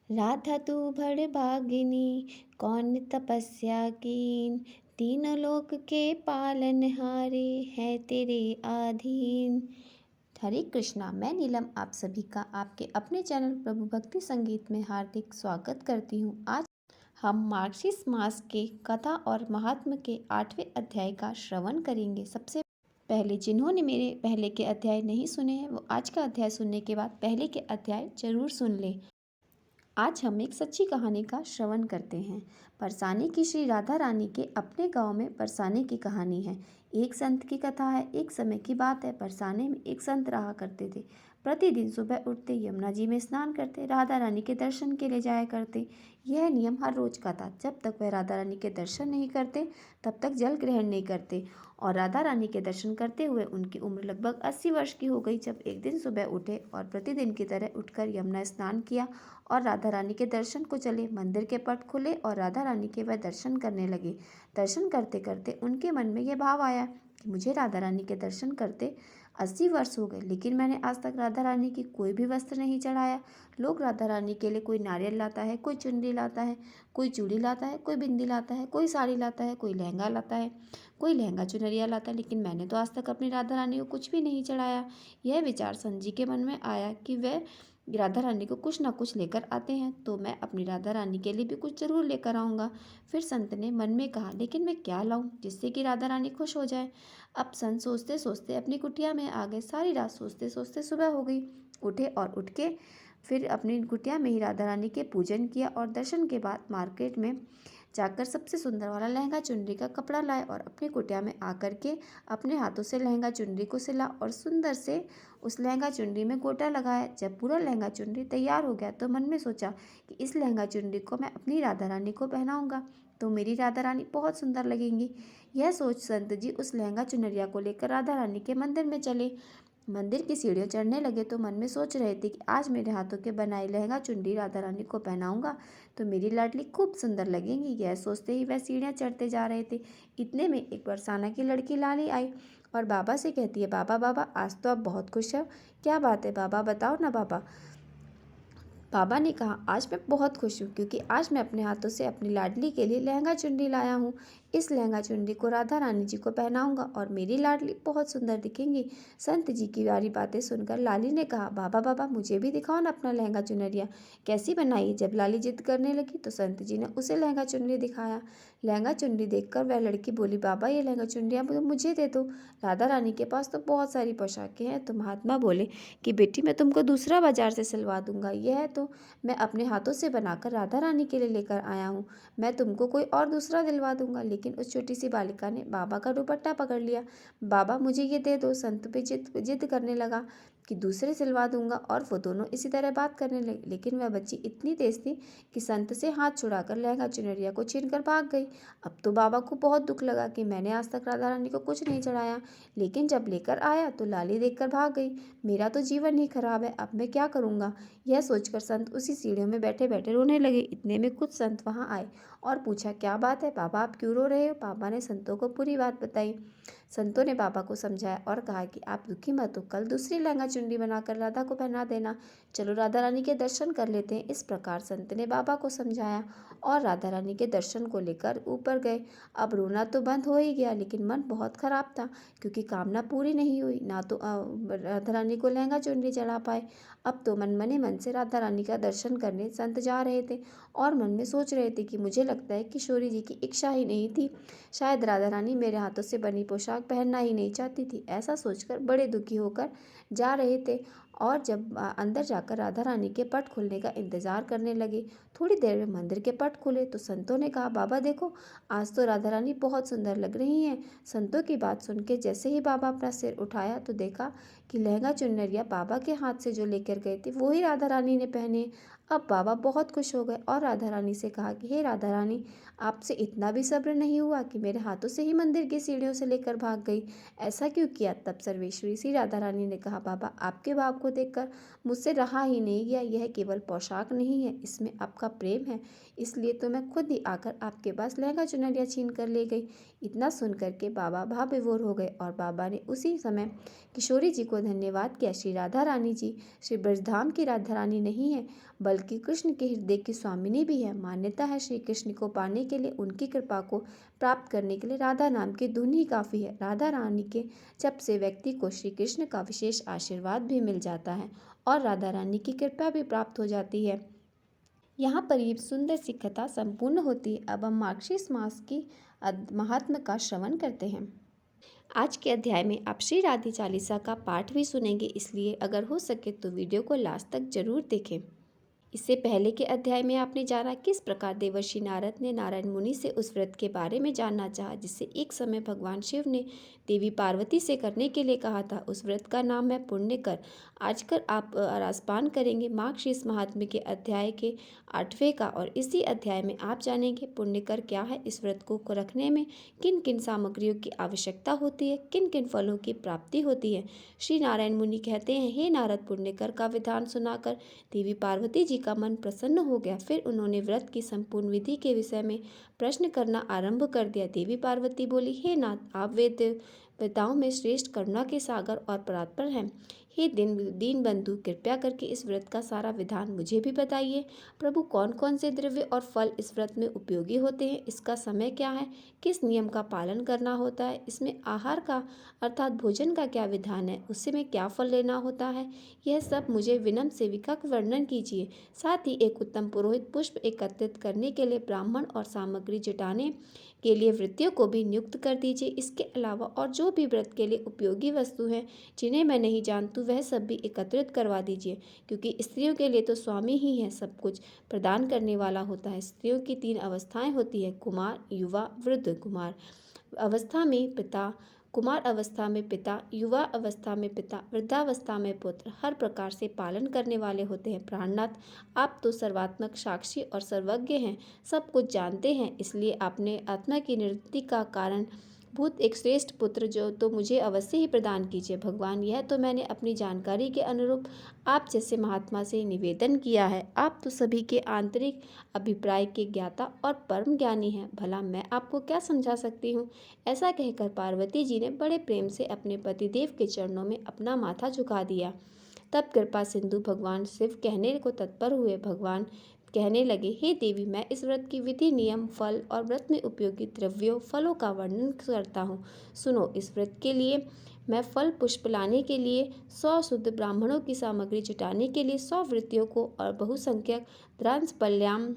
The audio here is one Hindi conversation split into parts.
राधा तू बड़भागिनी, कौन तपस्या कीन। तीनों लोक के पालनहारे, है तेरे आधीन। हरे कृष्णा, मैं नीलम आप सभी का आपके अपने चैनल प्रभु भक्ति संगीत में हार्दिक स्वागत करती हूँ। आज हम मार्गशीर्ष मास के कथा और महात्म्य के 8वें अध्याय का श्रवण करेंगे। सबसे पहले जिन्होंने मेरे पहले के अध्याय नहीं सुने हैं, वो आज का अध्याय सुनने के बाद पहले के अध्याय जरूर सुन लें। आज हम एक सच्ची कहानी का श्रवण करते हैं। परसाने की श्री राधा रानी के अपने गांव में परसाने की कहानी है। एक संत की कथा है। एक समय की बात है, परसाने में एक संत रहा करते थे। प्रतिदिन सुबह उठते यमुना जी में स्नान करते, राधा रानी के दर्शन के लिए जाया करते। यह नियम हर रोज का था। जब तक वह राधा रानी के दर्शन नहीं करते तब तक जल ग्रहण नहीं करते। और राधा रानी के दर्शन करते हुए उनकी उम्र लगभग 80 वर्ष की हो गई जब एक दिन सुबह उठे और प्रतिदिन की तरह उठकर यमुना स्नान किया और राधा रानी के दर्शन को चले। मंदिर के पट खुले और राधा रानी के वह दर्शन करने लगे। दर्शन करते करते उनके मन में यह भाव आया कि मुझे राधा रानी के दर्शन करते 80 वर्ष हो गए, लेकिन मैंने आज तक राधा रानी की कोई भी वस्त्र नहीं चढ़ाया। लोग राधा रानी के लिए कोई नारियल लाता है, कोई चुनरी लाता है, कोई चूड़ी लाता है, कोई बिंदी लाता है, कोई साड़ी लाता है, कोई लहंगा लाता है, कोई लहंगा चुनरिया लाता है, लेकिन मैंने तो आज तक अपनी राधा रानी को कुछ भी नहीं चढ़ाया। यह विचार संत जी के मन में आया कि वह राधा रानी को कुछ ना कुछ लेकर आते हैं, तो मैं अपनी राधा रानी के लिए भी कुछ जरूर लेकर आऊँगा। फिर संत ने मन में कहा, लेकिन मैं क्या लाऊं जिससे कि राधा रानी खुश हो जाए। अब संत सोचते सोचते अपनी कुटिया में आ गए। सारी रात सोचते सोचते सुबह हो गई। उठे और उठ के फिर अपनी कुटिया में ही राधा रानी के पूजन किया और दर्शन के बाद मार्केट में जाकर सबसे सुंदर वाला लहंगा चुनरी का कपड़ा लाए और अपनी कुटिया में आकर के अपने हाथों से लहंगा चुनरी को सिला और सुंदर से उस लहंगा चुनरी में गोटा लगाया। जब पूरा लहंगा चुनरी तैयार हो गया तो मन में सोचा कि इस लहंगा चुनरी को मैं अपनी राधा रानी को पहनाऊंगा तो मेरी राधा रानी बहुत सुंदर लगेंगी। यह सोच संत जी उस लहंगा चुनरिया को लेकर राधा रानी के मंदिर में चले। मंदिर की सीढ़ियाँ चढ़ने लगे तो मन में सोच रहे थे कि आज मेरे हाथों के बनाए लहंगा चुनरी राधा रानी को पहनाऊंगा तो मेरी लाडली खूब सुंदर लगेंगी। यह सोचते ही वह सीढ़ियाँ चढ़ते जा रहे थे। इतने में एक बरसाना की लड़की लाली आई और बाबा से कहती है, बाबा बाबा, आज तो आप बहुत खुश हो। क्या बात है बाबा, बताओ ना बाबा। बाबा ने कहा, आज मैं बहुत खुश हूँ क्योंकि आज मैं अपने हाथों से अपनी लाडली के लिए लहंगा चुनरी लाया हूँ। इस लहंगा चुनरी को राधा रानी जी को पहनाऊंगा और मेरी लाडली बहुत सुंदर दिखेंगी। संत जी की सारी बातें सुनकर लाली ने कहा, बाबा बाबा, मुझे भी दिखाओ ना अपना लहंगा चुनरिया कैसी बनाई। जब लाली जिद करने लगी तो संत जी ने उसे लहंगा चुनरी दिखाया। लहंगा चुनरी देखकर वह लड़की बोली, बाबा ये लहंगा चुनरिया मुझे दे दो। राधा रानी के पास तो बहुत सारी पोशाकें हैं। तो महात्मा बोले कि बेटी मैं तुमको दूसरा बाजार से सिलवा दूंगा, यह तो मैं अपने हाथों से बनाकर राधा रानी के लिए लेकर आया हूँ, मैं तुमको कोई और दूसरा दिलवा दूंगा। लेकिन उस छोटी सी बालिका ने बाबा का दुपट्टा पकड़ लिया। बाबा मुझे ये दे दो। संत पे जिद करने लगा कि दूसरे सिलवा दूंगा और वो दोनों इसी तरह बात करने लगे। लेकिन वह बच्ची इतनी तेज थी कि संत से हाथ छुड़ाकर लहंगा चुनरिया को छीनकर भाग गई। अब तो बाबा को बहुत दुख लगा कि मैंने आज तक राधा रानी को कुछ नहीं चढ़ाया, लेकिन जब लेकर आया तो लाली देखकर भाग गई। मेरा तो जीवन ही खराब है, अब मैं क्या करूँगा। यह सोचकर संत उसी सीढ़ियों में बैठे बैठे रोने लगे। इतने में कुछ संत वहां आए और पूछा, क्या बात है बाबा, आप क्यों रो रहे हो। बाबा ने संतों को पूरी बात बताई। संतों ने बाबा को समझाया और कहा कि आप दुखी मत हो, कल दूसरी लहंगा चुनरी बनाकर राधा को पहना देना। चलो राधा रानी के दर्शन कर लेते हैं। इस प्रकार संत ने बाबा को समझाया और राधा रानी के दर्शन को लेकर ऊपर गए। अब रोना तो बंद हो ही गया, लेकिन मन बहुत खराब था क्योंकि कामना पूरी नहीं हुई। ना तो राधा रानी को लहंगा चुनरी चढ़ा पाए। अब तो मन मने मन से राधा रानी का दर्शन करने संत जा रहे थे और मन में सोच रहे थे कि मुझे लगता है किशोरी जी की इच्छा ही नहीं थी, शायद राधा रानी मेरे हाथों से बनी पोशाक पहनना ही नहीं चाहती थी। ऐसा सोचकर बड़े दुखी होकर जा रहे थे और जब अंदर जाकर राधा रानी के पट खुलने का इंतजार करने लगे। थोड़ी देर में मंदिर के पट खुले तो संतों ने कहा, बाबा देखो, आज तो राधा रानी बहुत सुंदर लग रही हैं। संतों की बात सुन के जैसे ही बाबा अपना सिर उठाया तो देखा कि लहंगा चुनरिया बाबा के हाथ से जो लेकर गए थे वो ही राधा रानी ने पहने। अब बाबा बहुत खुश हो गए और राधा रानी से कहा कि हे राधा रानी, आपसे इतना भी सब्र नहीं हुआ कि मेरे हाथों से ही मंदिर की सीढ़ियों से लेकर भाग गई, ऐसा क्यों किया। तब सर्वेश्वरी सी राधा रानी ने कहा, बाबा आपके भाव को देखकर मुझसे रहा ही नहीं गया। यह केवल पोशाक नहीं है, इसमें आपका प्रेम है, इसलिए तो मैं खुद ही आकर आपके पास लहंगा चुनरिया छीन कर ले गई। इतना सुन करके बाबा भाव विभोर हो गए और बाबा ने उसी समय किशोरी जी को धन्यवाद किया। श्री राधा रानी जी श्री ब्रजधाम की राधा रानी नहीं है, बल्कि बल्कि कृष्ण के हृदय की स्वामिनी भी है। मान्यता है श्री कृष्ण को पाने के लिए, उनकी कृपा को प्राप्त करने के लिए राधा नाम की धुन ही काफ़ी है। राधा रानी के जप से व्यक्ति को श्री कृष्ण का विशेष आशीर्वाद भी मिल जाता है और राधा रानी की कृपा भी प्राप्त हो जाती है। यहाँ पर ये सुंदर सी कथा संपूर्ण होती है। अब हम मार्गशीर्ष मास की महात्म का श्रवण करते हैं। आज के अध्याय में आप श्री राधे चालीसा का पाठ भी सुनेंगे, इसलिए अगर हो सके तो वीडियो को लास्ट तक जरूर देखें। इससे पहले के अध्याय में आपने जाना किस प्रकार देवर्षि नारद ने नारायण मुनि से उस व्रत के बारे में जानना चाहा जिसे एक समय भगवान शिव ने देवी पार्वती से करने के लिए कहा था। उस व्रत का नाम है पुण्य कर। आजकल आप रासपान करेंगे मार्गशीर्ष महात्म्य के अध्याय के 8वें का, और इसी अध्याय में आप जानेंगे पुण्य कर क्या है, इस व्रत को रखने में किन किन सामग्रियों की आवश्यकता होती है, किन किन फलों की प्राप्ति होती है। श्री नारायण मुनि कहते हैं, हे नारद, पुण्य कर का विधान सुनाकर देवी पार्वती जी का मन प्रसन्न हो गया। फिर उन्होंने व्रत की संपूर्ण विधि के विषय में प्रश्न करना आरंभ कर दिया। देवी पार्वती बोली, हे नाथ, आप वेद वेताओं में श्रेष्ठ करुणा के सागर और परात्पर हैं। हे दीन बंधु, कृपया करके इस व्रत का सारा विधान मुझे भी बताइए। प्रभु, कौन कौन से द्रव्य और फल इस व्रत में उपयोगी होते हैं, इसका समय क्या है, किस नियम का पालन करना होता है, इसमें आहार का अर्थात भोजन का क्या विधान है, उससे में क्या फल लेना होता है, यह सब मुझे विनम्र सेविका का वर्णन कीजिए। साथ ही एक उत्तम पुरोहित पुष्प एकत्रित करने के लिए ब्राह्मण और सामग्री जुटाने के लिए वृत्तियों को भी नियुक्त कर दीजिए। इसके अलावा और जो भी व्रत के लिए उपयोगी वस्तु हैं जिन्हें मैं नहीं जानती, वह सब भी एकत्रित करवा दीजिए, क्योंकि स्त्रियों के लिए तो स्वामी ही है सब कुछ प्रदान करने वाला होता है। स्त्रियों की 3 अवस्थाएं होती है, कुमार, युवा, वृद्ध। अवस्था में पिता कुमार अवस्था में पिता, युवा अवस्था में पिता, वृद्धावस्था में पुत्र हर प्रकार से पालन करने वाले होते हैं। प्राणनाथ, आप तो सर्वात्मक साक्षी और सर्वज्ञ हैं, सब कुछ जानते हैं, इसलिए आपने आत्मा की निवृत्ति का कारण भूत एक श्रेष्ठ पुत्र जो तो मुझे अवश्य ही प्रदान कीजिए। भगवान, यह तो मैंने अपनी जानकारी के अनुरूप आप जैसे महात्मा से निवेदन किया है। आप तो सभी के आंतरिक अभिप्राय के ज्ञाता और परम ज्ञानी हैं, भला मैं आपको क्या समझा सकती हूँ। ऐसा कहकर पार्वती जी ने बड़े प्रेम से अपने पतिदेव के चरणों में अपना माथा झुका दिया। तब कृपा सिंधु भगवान शिव कहने को तत्पर हुए। भगवान कहने लगे, हे देवी, मैं इस व्रत की विधि, नियम, फल और व्रत में उपयोगी द्रव्यों फलों का वर्णन करता हूँ। सुनो, इस व्रत के लिए मैं फल पुष्प लाने के लिए 100 शुद्ध ब्राह्मणों की सामग्री जुटाने के लिए 100 वृत्तियों को और बहुसंख्यक द्रांसपल्याम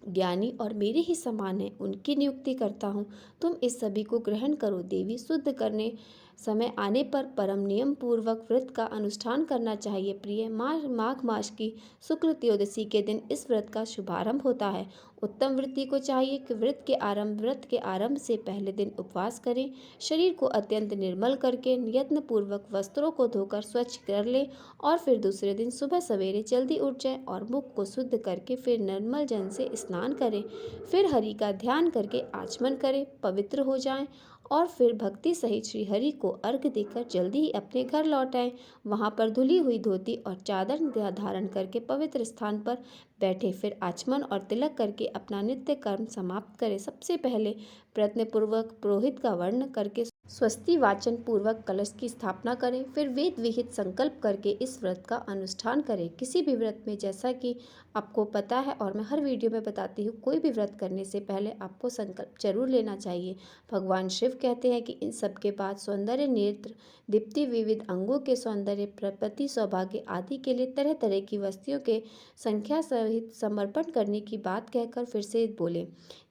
ज्ञानी और मेरे ही समान है उनकी नियुक्ति करता हूँ। तुम इस सभी को ग्रहण करो। देवी, शुद्ध करने समय आने पर परम नियम पूर्वक व्रत का अनुष्ठान करना चाहिए। प्रिय, माघ मास की शुक्ल त्रयोदशी के दिन इस व्रत का शुभारंभ होता है। उत्तम वृत्ति को चाहिए कि व्रत के आरंभ से पहले दिन उपवास करें, शरीर को अत्यंत निर्मल करके यत्न पूर्वक वस्त्रों को धोकर स्वच्छ कर ले और फिर दूसरे दिन सुबह सवेरे जल्दी उठ जाए और मुख को शुद्ध करके फिर निर्मल जल से स्नान करें। फिर हरि का ध्यान करके आचमन करें, पवित्र हो जाएं और फिर भक्ति सहित श्री हरि को अर्घ्य देकर जल्दी ही अपने घर लौट आएं। वहाँ पर धुली हुई धोती और चादर धारण करके पवित्र स्थान पर बैठे, फिर आचमन और तिलक करके अपना नित्य कर्म समाप्त करें। सबसे पहले प्रयत्नपूर्वक पुरोहित का वर्ण करके स्वस्ति वाचन पूर्वक कलश की स्थापना करें, फिर वेद विहित संकल्प करके इस व्रत का अनुष्ठान करें। किसी भी व्रत में, जैसा कि आपको पता है और मैं हर वीडियो में बताती हूँ, कोई भी व्रत करने से पहले आपको संकल्प जरूर लेना चाहिए। भगवान शिव कहते हैं कि इन सब के बाद सौंदर्य, नेत्र दीप्ति, विविध अंगों के सौंदर्य, प्रपति, सौभाग्य आदि के लिए तरह तरह की वस्तुओं के संख्या सहित समर्पण करने की बात कहकर फिर से बोले,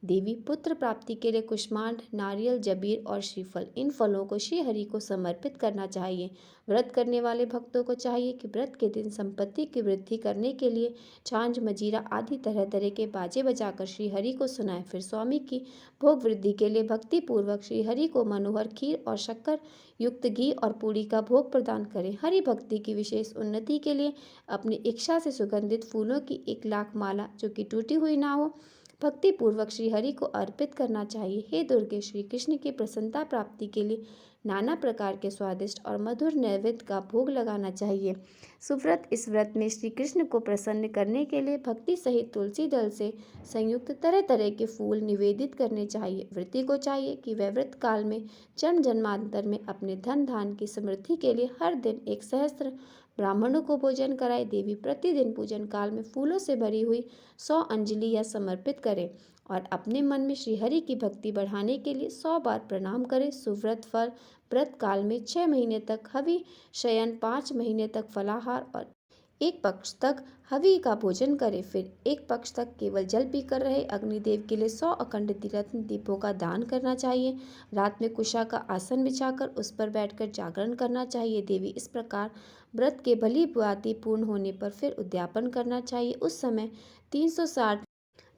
देवी, पुत्र प्राप्ति के लिए कुष्मांड, नारियल, जबीर और श्रीफल, इन फलों को श्री हरि को समर्पित करना चाहिए। व्रत करने वाले भक्तों को चाहिए कि व्रत के दिन संपत्ति की वृद्धि करने के लिए झांझ, मजीरा आदि तरह तरह के बाजे बजाकर श्री हरि को सुनाएं। फिर स्वामी की भोग वृद्धि के लिए भक्ति पूर्वक श्री हरि को मनोहर खीर और शक्कर युक्त घी और पूरी का भोग प्रदान करें। हरि भक्ति की विशेष उन्नति के लिए अपनी इच्छा से सुगंधित फूलों की 1,00,000 माला, जो कि टूटी हुई ना हो, भक्ति पूर्वक श्री हरि को अर्पित करना चाहिए। हे दुर्गे, श्री कृष्ण की प्रसन्नता प्राप्ति के लिए नाना प्रकार के स्वादिष्ट और मधुर नैवेद्य का भोग लगाना चाहिए। सुव्रत, इस व्रत में श्री कृष्ण को प्रसन्न करने के लिए भक्ति सहित तुलसी दल से संयुक्त तरह तरह के फूल निवेदित करने चाहिए। व्रती को चाहिए कि वह व्रत काल में जन्म जन्मांतर में अपने धन धान की समृद्धि के लिए हर दिन 1 सहस्त्र ब्राह्मणों को भोजन कराए। देवी प्रतिदिन पूजन काल में फूलों से भरी हुई 100 अंजलि या समर्पित करे और अपने मन में श्रीहरि की भक्ति बढ़ाने के लिए 100 बार प्रणाम करे। सुव्रत फल: व्रत काल में 6 महीने तक हवि शयन, 5 महीने तक फलाहार और एक पक्ष तक हवि का भोजन करे। फिर एक पक्ष तक केवल जल पीकर रहे। अग्निदेव के लिए 100 अखंड रत्न दीपों का दान करना चाहिए। रात में कुशा का आसन बिछाकर उस पर बैठकर जागरण करना चाहिए। देवी इस प्रकार व्रत के भली भांति पूर्ण होने पर फिर उद्यापन करना चाहिए। उस समय 360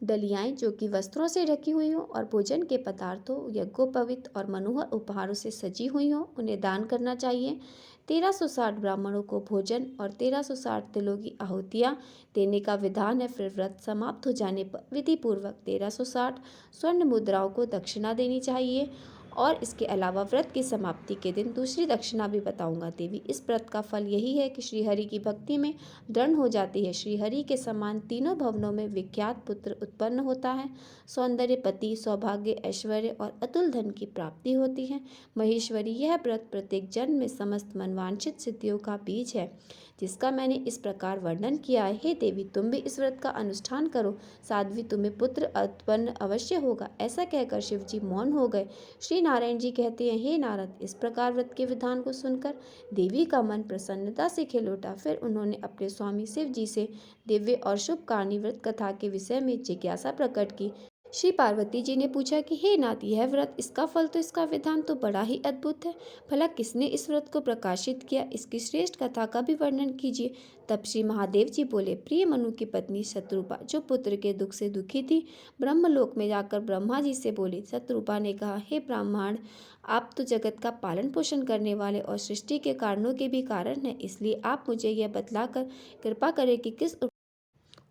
डलियाएं जो कि वस्त्रों से ढकी हुई हों और भोजन के पदार्थों, यज्ञोपवीत और मनोहर उपहारों से सजी हुई हों, उन्हें दान करना चाहिए। 1360 ब्राह्मणों को भोजन और 1360 तिलों की आहुतियाँ देने का विधान है। फिर व्रत समाप्त हो जाने पर विधि पूर्वक 1360 स्वर्ण मुद्राओं को दक्षिणा देनी चाहिए। और इसके अलावा व्रत की समाप्ति के दिन दूसरी दक्षिणा भी बताऊंगा। देवी इस व्रत का फल यही है कि श्रीहरि की भक्ति में दृढ़ हो जाती है। श्रीहरि के समान तीनों भवनों में विख्यात पुत्र उत्पन्न होता है। सौंदर्य, पति, सौभाग्य, ऐश्वर्य और अतुल धन की प्राप्ति होती है। महेश्वरी, यह व्रत प्रत्येक जन्म में समस्त मनवांछित सिद्धियों का बीज है, जिसका मैंने इस प्रकार वर्णन किया है। हे देवी, तुम भी इस व्रत का अनुष्ठान करो, साध्वी तुम्हें पुत्र उत्पन्न अवश्य होगा। ऐसा कहकर शिव जी मौन हो गए। श्री नारायण जी कहते हैं, हे नारद, इस प्रकार व्रत के विधान को सुनकर देवी का मन प्रसन्नता से खिल उठा। फिर उन्होंने अपने स्वामी शिव जी से दिव्य और शुभ कहानी व्रत कथा के विषय में जिज्ञासा प्रकट की। श्री पार्वती जी ने पूछा कि हे नाथ, यह व्रत, इसका फल तो इसका विधान तो बड़ा ही अद्भुत है। भला किसने इस व्रत को प्रकाशित किया? इसकी श्रेष्ठ कथा का भी वर्णन कीजिए। तब श्री महादेव जी बोले, प्रिय मनु की पत्नी शत्रुपा, जो पुत्र के दुख से दुखी थी, ब्रह्मलोक में जाकर ब्रह्मा जी से बोली। शत्रुपा ने कहा, हे ब्राह्मण, आप तो जगत का पालन पोषण करने वाले और सृष्टि के कारणों के भी कारण हैं, इसलिए आप मुझे यह बतलाकर कृपा करें कि किस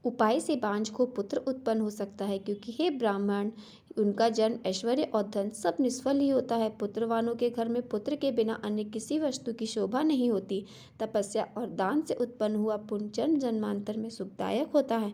उपाय से बांझ को पुत्र उत्पन्न हो सकता है, क्योंकि हे ब्राह्मण, उनका जन्म, ऐश्वर्य और धन सब निष्फल ही होता है। पुत्रवानों के घर में पुत्र के बिना अन्य किसी वस्तु की शोभा नहीं होती। तपस्या और दान से उत्पन्न हुआ पुण्य जन्म जन्मांतर में सुखदायक होता है,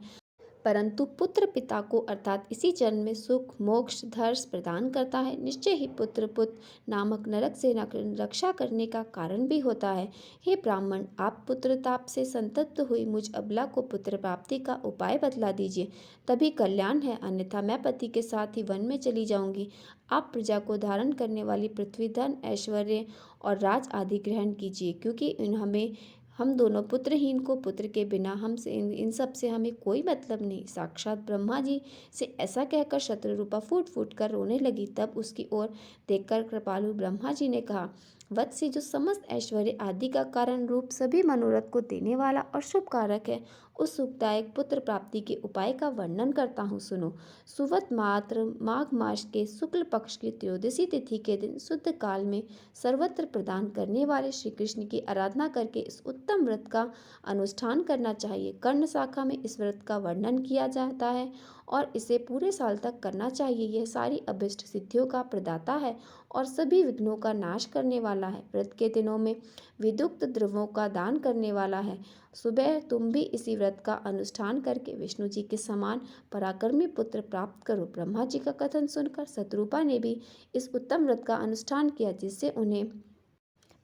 परंतु पुत्र पिता को अर्थात इसी जन्म में सुख, मोक्ष, धर्ष प्रदान करता है। निश्चय ही पुत्र नामक नरक से रक्षा करने का कारण भी होता है। हे ब्राह्मण, आप पुत्र ताप से संतप्त हुई मुझ अबला को पुत्र प्राप्ति का उपाय बतला दीजिए, तभी कल्याण है, अन्यथा मैं पति के साथ ही वन में चली जाऊंगी। आप प्रजा को धारण करने वाली पृथ्वी, धन, ऐश्वर्य और राज आदि ग्रहण कीजिए, क्योंकि हम दोनों पुत्रहीन को पुत्र के बिना हमसे इन सब से हमें कोई मतलब नहीं। साक्षात ब्रह्मा जी से ऐसा कहकर शत्रुरूपा फूट फूट कर रोने लगी। तब उसकी ओर देखकर कृपालु ब्रह्मा जी ने कहा, वत्सी, जो समस्त ऐश्वर्य आदि का कारण रूप, सभी मनोरथ को देने वाला और शुभ कारक है, उस सुखदायक पुत्र प्राप्ति के उपाय का वर्णन करता हूँ, सुनो। सुवत मात्र माघ मास के शुक्ल पक्ष की त्रयोदशी तिथि के दिन शुद्ध काल में सर्वत्र प्रदान करने वाले श्री कृष्ण की आराधना करके इस उत्तम व्रत का अनुष्ठान करना चाहिए। कर्ण शाखा में इस व्रत का वर्णन किया जाता है और इसे पूरे साल तक करना चाहिए। यह सारी अभिष्ट सिद्धियों का प्रदाता है और सभी विघ्नों का नाश करने वाला है। व्रत के दिनों में विदुक्त द्रव्यों का दान करने वाला है। सुबह तुम भी इसी व्रत का अनुष्ठान करके विष्णु जी के समान पराक्रमी पुत्र प्राप्त करो। ब्रह्मा जी का कथन सुनकर शत्रुपा ने भी इस उत्तम व्रत का अनुष्ठान किया, जिससे उन्हें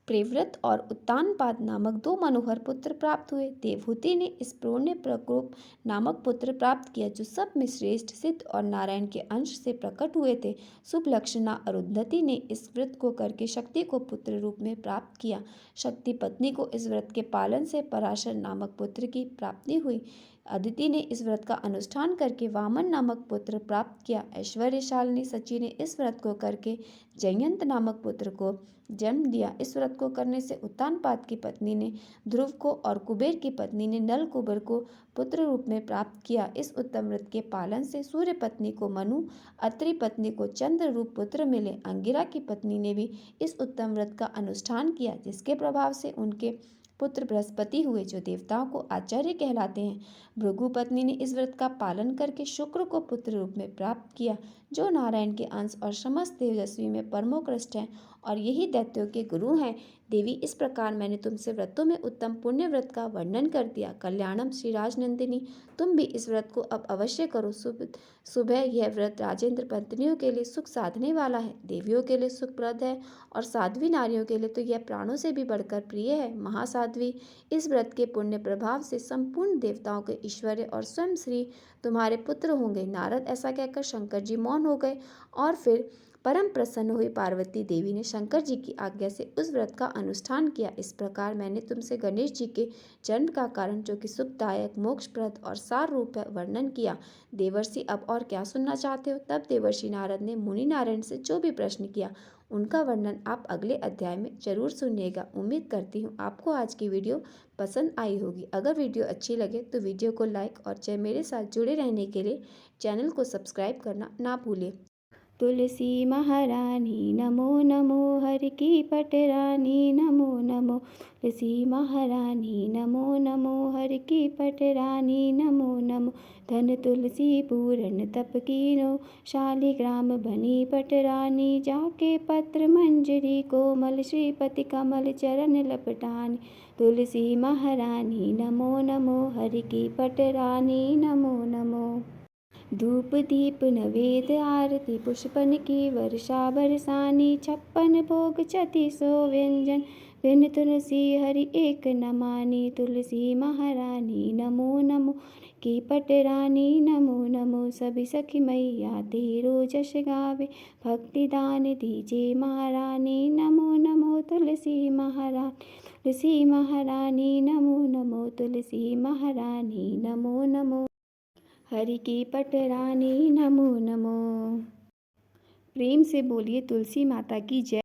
प्रेव्रत और उत्तानपाद नामक 2 मनोहर पुत्र प्राप्त हुए। देवहूति ने इस पुण्य प्रकोप नामक पुत्र प्राप्त किया, जो सब में श्रेष्ठ, सिद्ध और नारायण के अंश से प्रकट हुए थे। शुभ लक्षणा अरुंधति ने इस व्रत को करके शक्ति को पुत्र रूप में प्राप्त किया। शक्ति पत्नी को इस व्रत के पालन से पराशर नामक पुत्र की प्राप्ति हुई। अदिति ने इस व्रत का अनुष्ठान करके वामन नामक पुत्र प्राप्त किया। ऐश्वर्यशालिनी सची ने इस व्रत को करके जयंत नामक पुत्र को जन्म दिया। इस व्रत को करने से उत्तानपाद की पत्नी ने ध्रुव को और कुबेर की पत्नी ने नल कुबर को पुत्र रूप में प्राप्त किया। इस उत्तम व्रत के पालन से सूर्य पत्नी को मनु, अत्रि पत्नी को चंद्र रूप पुत्र मिले। अंगिरा की पत्नी ने भी इस उत्तम व्रत का अनुष्ठान किया, जिसके प्रभाव से उनके पुत्र बृहस्पति हुए, जो देवताओं को आचार्य कहलाते हैं। भृगु पत्नी ने इस व्रत का पालन करके शुक्र को पुत्र रूप में प्राप्त किया। जो नारायण के अंश और समस्त तेजस्वी में परमोत्कृष्ट हैं और यही दैत्यों के गुरु हैं। देवी, इस प्रकार मैंने तुमसे व्रतों में उत्तम पुण्य व्रत का वर्णन कर दिया। कल्याणम श्री राजनंदिनी, तुम भी इस व्रत को अब अवश्य करो। सुबह यह व्रत राजेंद्र पत्नियों के लिए सुख साधने वाला है, देवियों के लिए सुखप्रद है और साध्वी नारियों के लिए तो यह प्राणों से भी बढ़कर प्रिय है। महासाध्वी, इस व्रत के पुण्य प्रभाव से संपूर्ण देवताओं के ऐश्वर्य और स्वयं श्री तुम्हारे पुत्र होंगे। नारद ऐसा कहकर शंकर जी मौन हो गए और फिर परम प्रसन्न हुई पार्वती देवी ने शंकर जी की आज्ञा से उस व्रत का अनुष्ठान किया। इस प्रकार मैंने तुमसे गणेश जी के जन्म का कारण, जो कि सुखदायक, मोक्षप्रद और सार रूप है, वर्णन किया। देवर्षि, अब और क्या सुनना चाहते हो? तब देवर्षि नारद ने मुनि नारायण से जो भी प्रश्न किया उनका वर्णन आप अगले अध्याय में जरूर सुनिएगा। उम्मीद करती हूँ आपको आज की वीडियो पसंद आई होगी। अगर वीडियो अच्छी लगे तो वीडियो को लाइक और मेरे साथ जुड़े रहने के लिए चैनल को सब्सक्राइब करना ना भूलें। तुलसी महारानी नमो नमो, हर की पटरानी नमो नमो। तुलसी महारानी नमो नमो, हर की पटरानी नमो नमो। धन तुलसी पूरन तप कीनो, शालिग्राम बनी पटरानी। जाके पत्र मंजरी कोमल, श्रीपति कमल चरण लपटानी। तुलसी महारानी नमो नमो, हर की पटरानी नमो नमो। धूप दीप नवेद आरती, पुष्पन की वर्षा बरसानी। 56 भोग 36 व्यंजन, बिन तुलसी हरि एक न मानी। तुलसी महारानी नमो नमो, की पटरानी नमो नमो। सभी सखी मैया तेरो जश गावे, भक्ति दान दीजे महारानी। नमो नमो तुलसी महारानी, तुलसी महारानी नमो नमो। तुलसी महारानी नमो नमो, हरि की पटरानी नमो नमो। प्रेम से बोलिए तुलसी माता की जय।